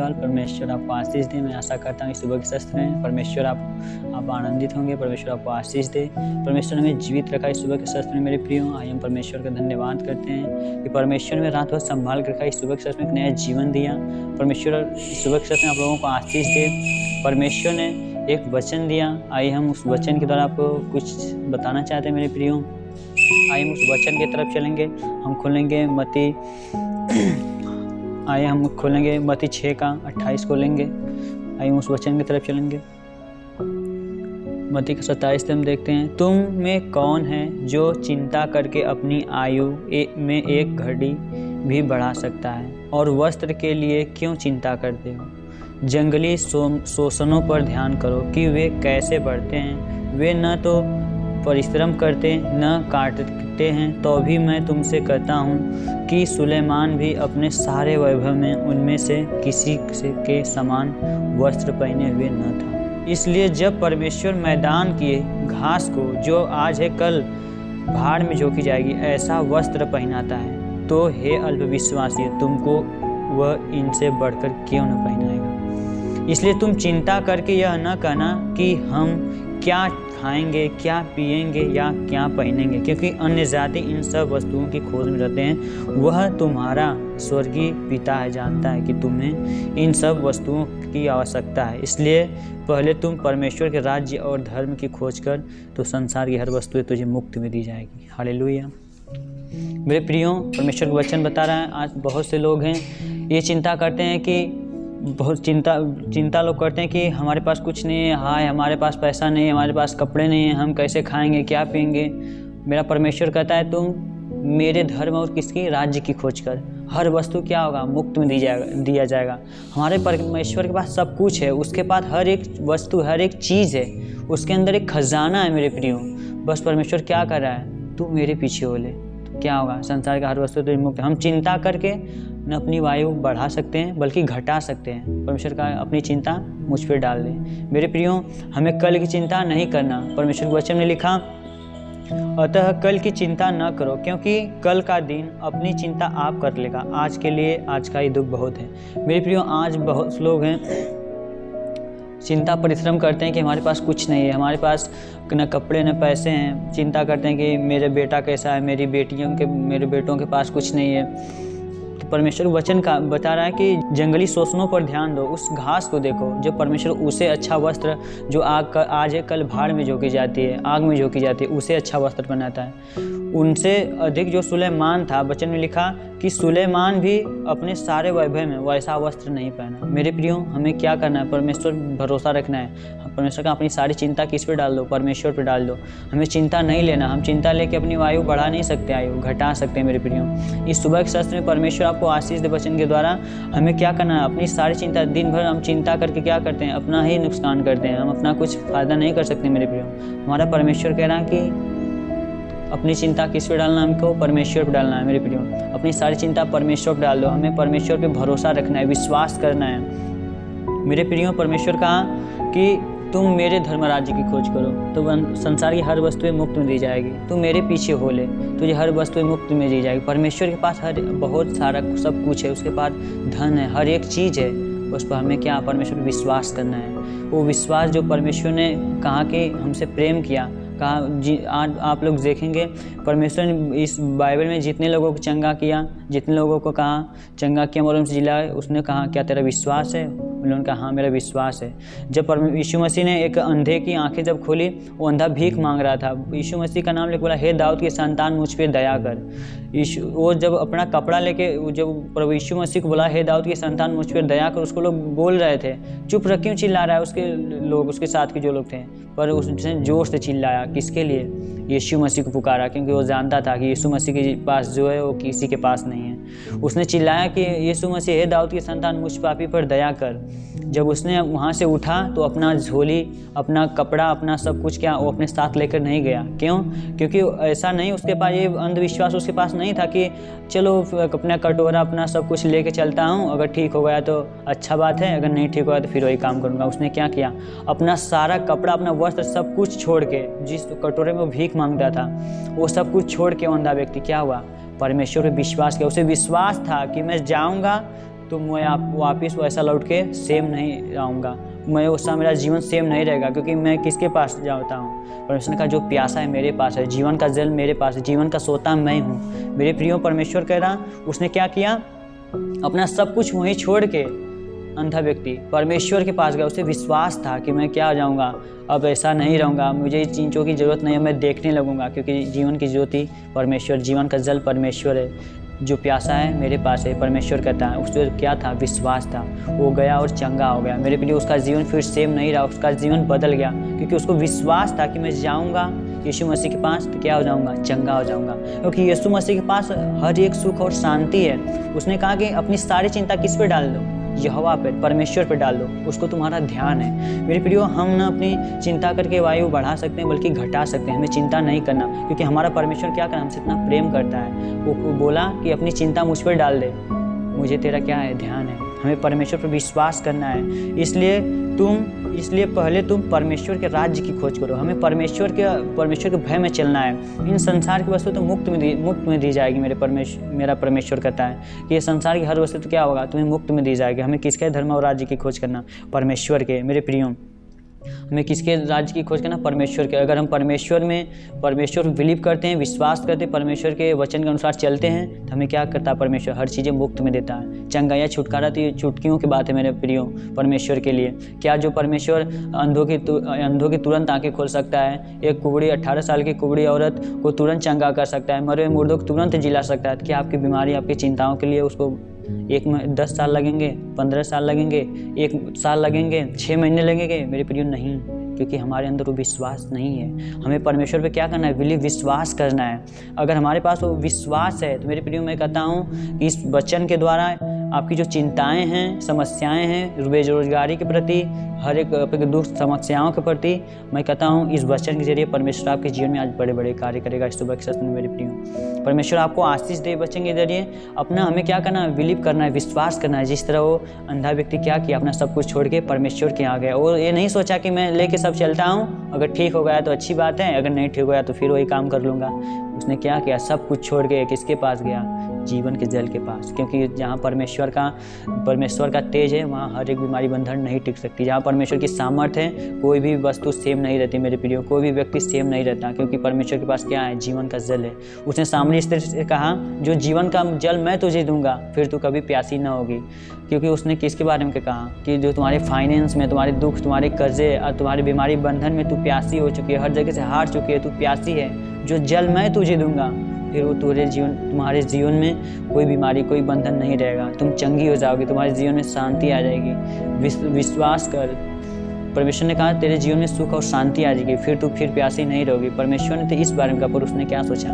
धन्यवाद। परमेश्वर आपको आशीष दे। मैं आशा करता हूँ इस सुबह के शस्त्र में परमेश्वर आप आनंदित होंगे। परमेश्वर आपको आशीष दे। परमेश्वर ने हमें जीवित रखा इस सुबह के शस्त्र में मेरे प्रियो। आइए हम परमेश्वर का धन्यवाद करते हैं कि परमेश्वर ने रात भर संभाल कर रखा। इस सुबह के शस्त्र में एक नया जीवन दिया। परमेश्वर इस सुबह के शस्त्र में आप लोगों को आशीष दे। परमेश्वर ने एक वचन दिया। आइए हम उस वचन के द्वारा आपको कुछ बताना चाहते हैं मेरे प्रियो। आइए हम उस वचन की तरफ चलेंगे। हम खोलेंगे मत्ती 6:28 खोलेंगे। आइए हम उस वचन की तरफ चलेंगे। मत्ती 27 हम देखते हैं, तुम में कौन है जो चिंता करके अपनी आयु में एक घड़ी भी बढ़ा सकता है? और वस्त्र के लिए क्यों चिंता करते हो? जंगली शोषणों पर ध्यान करो कि वे कैसे बढ़ते हैं। वे न तो परिश्रम करते न काटते हैं, तो भी मैं तुमसे कहता हूँ कि सुलेमान भी अपने सारे वैभव में उनमें से किसी के समान वस्त्र पहने हुए न था। इसलिए जब परमेश्वर मैदान की घास को जो आज है कल भाड़ में झोंकी जाएगी ऐसा वस्त्र पहनाता है, तो हे अल्पविश्वासी तुमको वह इनसे बढ़कर क्यों न पहनाएगा। इसलिए तुम चिंता करके यह न कहना कि हम क्या खाएंगे, क्या पिएंगे या क्या पहनेंगे, क्योंकि अन्य जाति इन सब वस्तुओं की खोज में रहते हैं। वह तुम्हारा स्वर्गीय पिता है, जानता है कि तुम्हें इन सब वस्तुओं की आवश्यकता है। इसलिए पहले तुम परमेश्वर के राज्य और धर्म की खोज कर, तो संसार की हर वस्तु तुझे मुफ्त में दी जाएगी। हालेलुया। मेरे प्रियो, परमेश्वर का वचन बता रहा है, आज बहुत से लोग हैं ये चिंता करते हैं कि बहुत चिंता लोग करते हैं कि हमारे पास कुछ नहीं है, हाय हमारे पास पैसा नहीं है, हमारे पास कपड़े नहीं है, हम कैसे खाएंगे, क्या पिएंगे। मेरा परमेश्वर कहता है तुम मेरे धर्म और किसकी राज्य की खोज कर, हर वस्तु क्या होगा, मुफ्त में दिया जाएगा। हमारे परमेश्वर के पास सब कुछ है, उसके पास हर एक वस्तु, हर एक चीज़ है, उसके अंदर एक खजाना है मेरे प्रियो। बस परमेश्वर क्या कर रहा है, तू मेरे पीछे हो ले, तो क्या होगा, संसार का हर वस्तु तो मुफ्त। हम चिंता करके न अपनी आयु बढ़ा सकते हैं बल्कि घटा सकते हैं। परमेश्वर का अपनी चिंता मुझ पर डाल दें। मेरे प्रियो, हमें कल की चिंता नहीं करना। परमेश्वर के वचन में लिखा, अतः कल की चिंता न करो, क्योंकि कल का दिन अपनी चिंता आप कर लेगा। आज के लिए आज का ही दुख बहुत है। मेरे प्रियो, आज बहुत लोग हैं चिंता परिश्रम करते हैं कि हमारे पास कुछ नहीं है, हमारे पास न कपड़े न पैसे हैं। चिंता करते हैं कि मेरे बेटा कैसा है, मेरे बेटों के पास कुछ नहीं है। तो परमेश्वर वचन का बता रहा है कि जंगली शोषणों पर ध्यान दो। उस घास को देखो जो परमेश्वर उसे अच्छा वस्त्र, जो आज है कल भाड़ में झोंकी जाती है, आग में झोंकी जाती है, उसे अच्छा वस्त्र बनाता है। उनसे अधिक जो सुलेमान था, वचन में लिखा कि सुलेमान भी अपने सारे वैभव में वैसा वस्त्र नहीं पहना। मेरे प्रियो, हमें क्या करना है, परमेश्वर भरोसा रखना है। परमेश्वर का अपनी सारी चिंता किस पे डाल दो, परमेश्वर पे डाल दो। हमें चिंता नहीं लेना। हम चिंता लेके अपनी आयु बढ़ा नहीं सकते, आयु घटा सकते हैं। मेरे प्रियो, इस सुबह के शस्त्र में परमेश्वर आपको आशीष दे वचन के द्वारा। हमें क्या करना है, अपनी सारी चिंता, दिन भर हम चिंता करके क्या करते हैं, अपना ही नुकसान करते हैं। हम अपना कुछ फायदा नहीं कर सकते। मेरे प्रियो, हमारा परमेश्वर कह रहा है कि अपनी चिंता किस पे डालना, हमको परमेश्वर पे डालना है। मेरे प्रियो, अपनी सारी चिंता परमेश्वर पे डाल दो। हमें परमेश्वर पे भरोसा रखना है, विश्वास करना है। मेरे प्रियो, परमेश्वर कहा कि तुम मेरे धर्म राज्य की खोज करो, तो संसार की हर वस्तुएं मुफ्त में दी जाएगी। तू मेरे पीछे हो ले, तुझे हर वस्तुएं मुफ्त में दी जाएगी। परमेश्वर के पास बहुत सारा सब कुछ है, उसके पास धन है, हर एक चीज़ है। उस पर हमें क्या, परमेश्वर पर विश्वास करना है। वो विश्वास जो परमेश्वर ने कहा कि हमसे प्रेम किया, कहा आज आप लोग देखेंगे परमेश्वर ने इस बाइबल में जितने लोगों को चंगा किया, जितने लोगों को कहा चंगा किया मरम से जिलाए, उसने कहा क्या तेरा विश्वास है? उन्होंने कहा हाँ मेरा विश्वास है। जब यीशु मसीह ने एक अंधे की आंखें जब खोली, वो अंधा भीख मांग रहा था, यीशु मसीह का नाम लेके बोला, हे दाऊद की संतान मुझ पे दया कर। वो जब अपना कपड़ा लेके जब प्रभु यीशु मसीह को बोला, हे दाऊद की संतान मुझ पे दया कर, उसको लोग बोल रहे थे चुप रह, क्यों चिल्ला रहा है? उसके लोग, उसके साथ के जो लोग थे, पर उसने जोर से चिल्लाया। किसके लिए? यीशु मसीह को पुकारा, क्योंकि वो जानता था कि यीशु मसीह के पास जो है वो किसी के पास नहीं है। उसने चिल्लाया कि यीशु मसीह, हे दाऊद की संतान मुझ पापी पर दया कर। जब उसने वहाँ से उठा तो अपना झोली, अपना कपड़ा, अपना सब कुछ क्या वो अपने साथ लेकर नहीं गया। क्यों? क्योंकि ऐसा नहीं, उसके पास ये अंधविश्वास उसके पास नहीं था कि चलो अपना कटोरा अपना सब कुछ लेके चलता हूँ, अगर ठीक हो गया तो अच्छा बात है, अगर नहीं ठीक हो गया तो फिर वही काम करूँगा। उसने क्या किया, अपना सारा कपड़ा, अपना वस्त्र सब कुछ छोड़ के, जिस कटोरे में वो भीख मांगता था वो सब कुछ छोड़ के अंधा व्यक्ति क्या हुआ, परमेश्वर पे विश्वास किया। उसे विश्वास था कि मैं जाऊँगा तो मैं आप वापस वैसा लौट के सेम नहीं आऊँगा, मैं उसका मेरा जीवन सेम नहीं रहेगा, क्योंकि मैं किसके पास जाता हूँ? परमेश्वर ने कहा जो प्यासा है मेरे पास है, जीवन का जल मेरे पास है, जीवन का सोता मैं हूँ। मेरे प्रियो, परमेश्वर कह रहा, उसने क्या किया? अपना सब कुछ वहीं छोड़ के अंधा व्यक्ति परमेश्वर के पास गया। उसे विश्वास था कि मैं क्या जाऊंगा, अब ऐसा नहीं रहूँगा, मुझे इन चीज़ों की ज़रूरत नहीं है, मैं देखने लगूंगा, क्योंकि जीवन की ज्योति परमेश्वर, जीवन का जल परमेश्वर है। जो प्यासा है मेरे पास है, परमेश्वर कहता है। उसको क्या था? विश्वास था। वो गया और चंगा हो गया। मेरे प्रिय, उसका जीवन फिर सेम नहीं रहा, उसका जीवन बदल गया, क्योंकि उसको विश्वास था कि मैं जाऊँगा यीशु मसीह के पास तो क्या हो जाऊँगा? चंगा हो जाऊँगा, क्योंकि यीशु मसीह के पास हर एक सुख और शांति है। उसने कहा कि अपनी सारी चिंता किस पे डाल दो? यहोवा पे, परमेश्वर पे डाल दो, उसको तुम्हारा ध्यान है। मेरे प्रियो, हम ना अपनी चिंता करके वायु बढ़ा सकते हैं बल्कि घटा सकते हैं। हमें चिंता नहीं करना, क्योंकि हमारा परमेश्वर क्या करना, हमसे इतना प्रेम करता है। वो बोला कि अपनी चिंता मुझ पर डाल दे, मुझे तेरा क्या है? ध्यान है। हमें परमेश्वर पर विश्वास करना है। इसलिए पहले तुम परमेश्वर के राज्य की खोज करो। हमें परमेश्वर के भय में चलना है। इन संसार की वस्तु तो मुफ्त में दी जाएगी। मेरा परमेश्वर कहता है कि ये संसार की हर वस्तु तो क्या होगा? तुम्हें मुफ्त में दी जाएगी। हमें किसके धर्म और राज्य की खोज करना? परमेश्वर के। मेरे प्रियो, हमें किसके राज्य की खोज करना? परमेश्वर के। अगर हम परमेश्वर बिलीव करते हैं, विश्वास करते हैं, परमेश्वर के वचन के अनुसार चलते हैं, तो हमें क्या करता है? परमेश्वर हर चीज़ें मुफ्त में देता है। चंगा या छुटकारा तो ये चुटकियों की बात है मेरे प्रियो, परमेश्वर के लिए। क्या जो परमेश्वर अंधों की तुरंत आंखें खोल सकता है? एक कुबड़ी 18 साल की कुबड़ी औरत को तुरंत चंगा कर सकता है, मरे हुए मुर्दों को तुरंत जिला सकता है। क्या आपकी बीमारी, आपकी चिंताओं के लिए उसको 10 साल लगेंगे, 15 साल लगेंगे, 1 साल लगेंगे, 6 महीने लगेंगे? मेरे प्रियो, नहीं, क्योंकि हमारे अंदर वो विश्वास नहीं है। हमें परमेश्वर पे क्या करना है? विश्वास करना है। अगर हमारे पास वो विश्वास है तो मेरे प्रियो, मैं कहता हूँ कि इस वचन के द्वारा आपकी जो चिंताएं हैं, समस्याएं हैं, बेरोजगारी के प्रति, हर एक दुख समस्याओं के प्रति, मैं कहता हूँ इस वचन के जरिए परमेश्वर आपके जीवन में आज बड़े बड़े कार्य करेगा। इस सुबह के सत्य में मेरे प्रियो, परमेश्वर आपको आशीष दे वचन के जरिए। अपना हमें क्या करना है? बिलीव करना है, विश्वास करना है। जिस तरह वो अंधा व्यक्ति क्या किया? अपना सब कुछ छोड़ के परमेश्वर के आ गया। और ये नहीं सोचा कि मैं लेके सब चलता हूँ, अगर ठीक हो गया तो अच्छी बात है, अगर नहीं ठीक हो गया तो फिर वही काम कर लूँगा। उसने क्या किया? सब कुछ छोड़ के किसके पास गया? जीवन के जल के पास। क्योंकि जहाँ परमेश्वर का तेज है, वहाँ हर एक बीमारी बंधन नहीं टिक सकती। जहाँ परमेश्वर की सामर्थ है, कोई भी वस्तु सेम नहीं रहती मेरे प्रियो, कोई भी व्यक्ति सेम नहीं रहता, क्योंकि परमेश्वर के पास क्या है? जीवन का जल है। उसने सामने स्त्री से कहा, जो जीवन का जल मैं तुझे दूंगा, फिर तू कभी प्यासी ना होगी। क्योंकि उसने किसके बारे में कहा? कि जो तुम्हारे फाइनेंस में, तुम्हारे दुख, तुम्हारे कर्जे और तुम्हारी बीमारी बंधन में तू प्यासी हो चुकी है, हर जगह से हार चुकी है, तू प्यासी है, जो जल मैं तुझे दूंगा, फिर वो तुम्हारे जीवन में कोई बीमारी, कोई बंधन नहीं रहेगा। तुम चंगी हो जाओगे, तुम्हारे जीवन में शांति आ जाएगी। विश्वास कर। परमेश्वर ने कहा तेरे जीवन में सुख और शांति आ जाएगी, फिर तू प्यासी नहीं रहोगी। परमेश्वर ने तो इस बारे में कहा, पर उसने क्या सोचा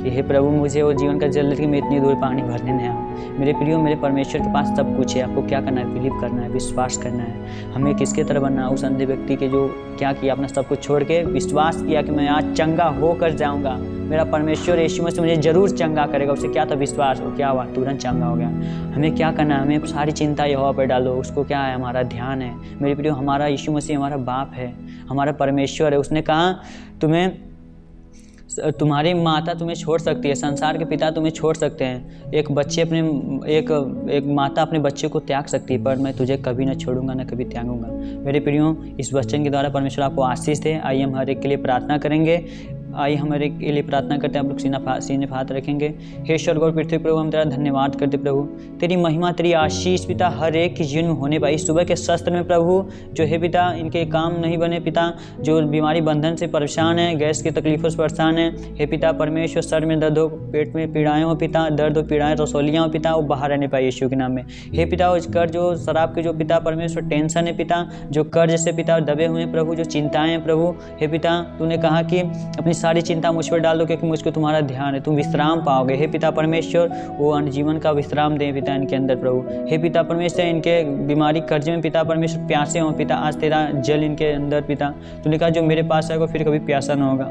कि हे प्रभु, मुझे वो जीवन का जल दे कि मैं इतनी दूर पानी भरने नहीं आऊँ। मेरे प्रियो, मेरे परमेश्वर के पास सब कुछ है। आपको क्या करना है? बिलीव करना है, विश्वास करना है। हमें किसके तरह बनना है? उस अंधे व्यक्ति के जो क्या किया? अपना सब कुछ छोड़ के विश्वास किया कि मैं आज चंगा होकर जाऊंगा, मेरा परमेश्वर यीशु मसीह मुझे जरूर चंगा करेगा। उसे क्या था? विश्वास। हो क्या हुआ? तुरंत चंगा हो गया। हमें क्या करना है? हमें सारी चिंता यहोवा पर डालो। उसको क्या है? हमारा ध्यान है। मेरे प्रियो, हमारा यीशु मसीह हमारा बाप है, हमारा परमेश्वर है। उसने कहा तुम्हारी माता तुम्हें छोड़ सकती है, संसार के पिता तुम्हें छोड़ सकते हैं, एक माता अपने बच्चे को त्याग सकती है, पर मैं तुझे कभी न छोड़ूंगा, न कभी त्यागूंगा। मेरे प्रियो, इस वचन के द्वारा परमेश्वर आपको आशीष दे। आइए हम हर एक के लिए प्रार्थना करेंगे। आइए हमारे के लिए प्रार्थना करते हैं। आप लोग सीने पे हाथ रखेंगे। हे स्वर्ग और पृथ्वी प्रभु, हम तेरा धन्यवाद करते प्रभु, तेरी महिमा, तेरी आशीष पिता हर एक के जीवन में होने पाई। सुबह के शस्त्र में प्रभु, जो है पिता इनके काम नहीं बने पिता, जो बीमारी बंधन से परेशान है, गैस की तकलीफों से परेशान है, हे पिता परमेश्वर, सर में दर्द हो, पेट में पीड़ाएं हो पिता, दर्द हो, पीड़ाएं, रसोलियाँ हो पिता, वो बाहर रहने पाए यीशु के नाम में। हे पिता, उस कर्ज, जो शराब के जो पिता परमेश्वर टेंशन है पिता, जो कर्ज से पिता दबे हुए हैं प्रभु, जो चिंताएं हैं प्रभु, हे पिता तूने कहा कि अपनी सारी चिंता मुझ पर डाल दो, क्योंकि मुझको तुम्हारा ध्यान है, तुम विश्राम पाओगे। हे पिता परमेश्वर, वो अन्य जीवन का विश्राम दे पिता इनके अंदर प्रभु। हे पिता परमेश्वर, इनके बीमारी कर्ज में पिता परमेश्वर प्यासे हों पिता, आज तेरा जल इनके अंदर पिता, तूने कहा जो मेरे पास आएगा फिर कभी प्यासा ना होगा।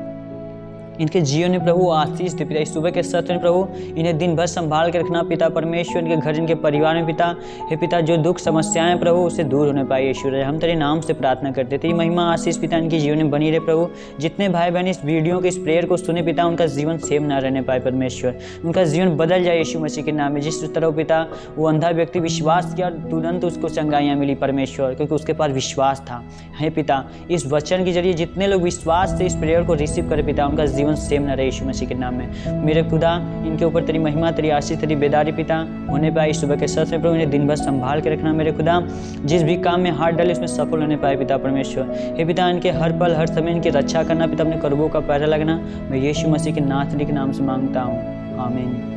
इनके जीवन में प्रभु आशीष दे पिता। इस सुबह के सत्र में प्रभु इन्हें दिन भर संभाल के रखना पिता परमेश्वर। इनके घर, इनके परिवार में पिता, हे पिता जो दुख समस्याएं प्रभु उससे दूर होने पाए यीशु राजा। हम तेरे नाम से प्रार्थना करते थे। महिमा आशीष पिता इनके जीवन में बनी रहे प्रभु। जितने भाई बहन इस वीडियो के, इस प्रेयर को सुने पिता, उनका जीवन सेम ना रहने पाए परमेश्वर। उनका जीवन बदल जाए यीशु मसीह के नाम में। जिस तरह पिता वो अंधा व्यक्ति विश्वास किया, तुरंत उसको चंगाइयाँ मिली परमेश्वर, क्योंकि उसके पास विश्वास था। हे पिता इस वचन के जरिए जितने लोग विश्वास से इस प्रेयर को रिसीव करे पिता, उनका जीवन सेम न रहे यीशु मसीह के नाम में। मेरे खुदा इनके ऊपर तेरी महिमा, तेरी आशीष, तेरी बेदारी पिता होने पाए इस सुबह के सत्र में प्रभु। इन्हें दिन भर संभाल के रखना मेरे खुदा। जिस भी काम में हाथ डाले उसमें सफल होने पाए पिता परमेश्वर। हे पिता इनके हर पल हर समय इनकी रक्षा करना पिता, अपने करूबों का पैरा लगना। मैं यीशु मसीह के नाथनी के नाम से मांगता हूँ, आमीन।